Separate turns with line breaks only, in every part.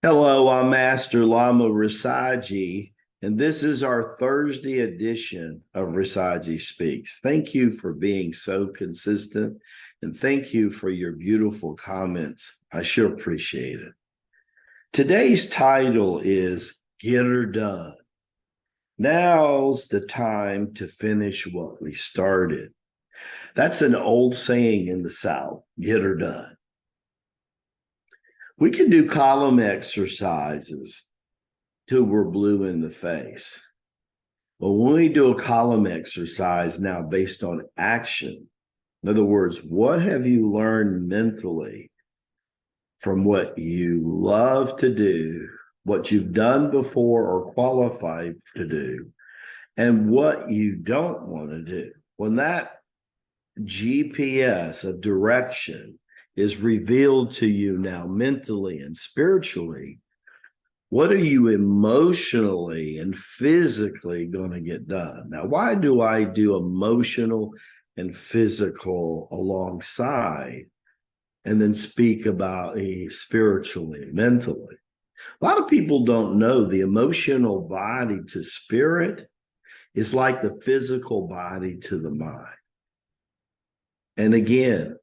Hello, I'm Master Lama Rasaji, and this is our Thursday edition of Rasaji Speaks. Thank you for being so consistent, and thank you for your beautiful comments. I sure appreciate it. Today's title is Get Her Done. Now's the time to finish what we started. That's an old saying in the South, get her done. We can do column exercises till we're blue in the face. But when we do a column exercise now based on action, in other words, what have you learned mentally from what you love to do, what you've done before or qualified to do, and what you don't want to do? When that GPS of direction is revealed to you now mentally and spiritually, what are you emotionally and physically going to get done? Now, why do I do emotional and physical alongside and then speak about spiritually, mentally? A lot of people don't know the emotional body to spirit is like the physical body to the mind. And again,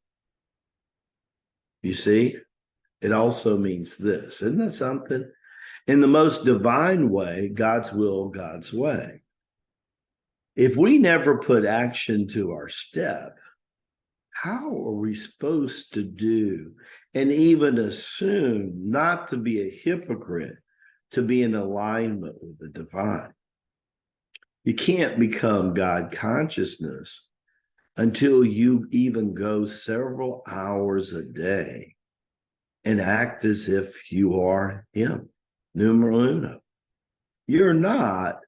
you see, it also means this. Isn't that something? In the most divine way, God's will, God's way. If we never put action to our step, how are we supposed to do and even assume not to be a hypocrite, to be in alignment with the divine? You can't become God consciousness until you even go several hours a day and act as if you are Him, numero uno. You're not,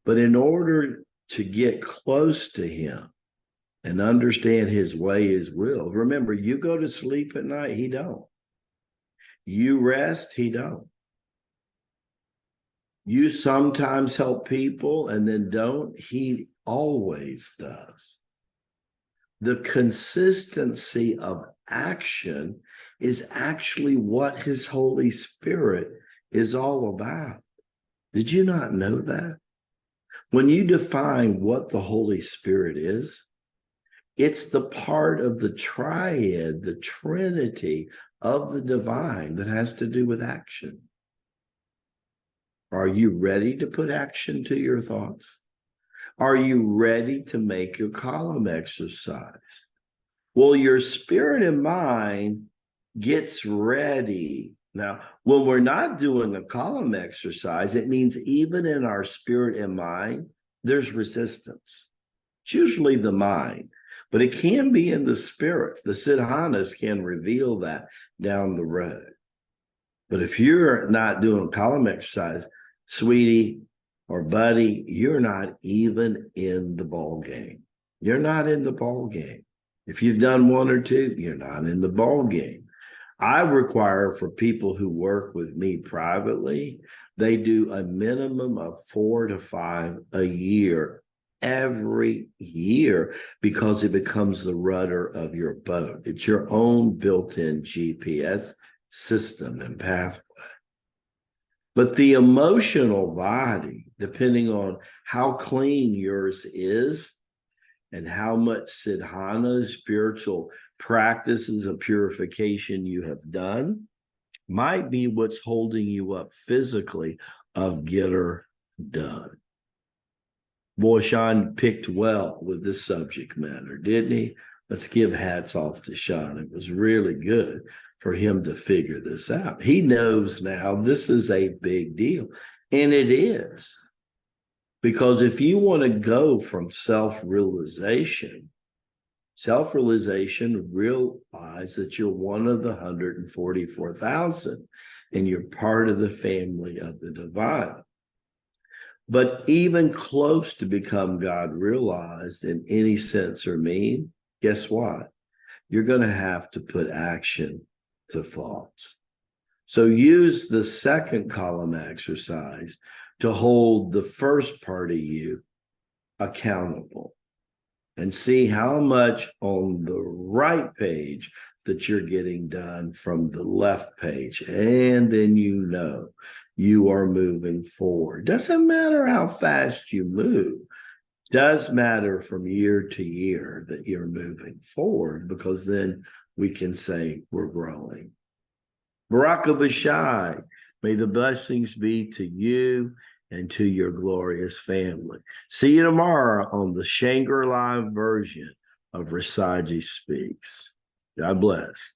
but in order to get close to Him and understand His way, His will, remember, you go to sleep at night, He don't. You rest, He don't. You sometimes help people and then don't, He always does. The consistency of action is actually what His Holy Spirit is all about. Did you not know that? When you define what the Holy Spirit is, it's the part of the triad, the Trinity of the divine that has to do with action. Are you ready to put action to your thoughts? Are you ready to make your column exercise? Well, your spirit and mind gets ready. Now, when we're not doing a column exercise, it means even in our spirit and mind, there's resistance. It's usually the mind, but it can be in the spirit. The siddhanas can reveal that down the road. But if you're not doing a column exercise, sweetie, or buddy, you're not even in the ball game. You're not in the ball game. If you've done one or two, you're not in the ball game. I require for people who work with me privately, they do a minimum of 4 to 5 a year, every year, because it becomes the rudder of your boat. It's your own built-in GPS system and pathway. But the emotional body, depending on how clean yours is and how much siddhana, spiritual practices of purification you have done, might be what's holding you up physically of get her done. Boy, Sean picked well with this subject matter, didn't he? Let's give hats off to Sean. It was really good for him to figure this out. He knows now this is a big deal, and it is. Because if you want to go from self-realization, realize that you're one of the 144,000 and you're part of the family of the divine. But even close to become God realized in any sense or mean, guess what? You're going to have to put action to thoughts. So use the second column exercise to hold the first part of you accountable and see how much on the right page that you're getting done from the left page. And then you know you are moving forward. Doesn't matter how fast you move. Does matter from year to year that you're moving forward, because then we can say we're growing. Baraka Bashai, may the blessings be to you and to your glorious family. See you tomorrow on the Shangri-La version of Rasaji Speaks. God bless.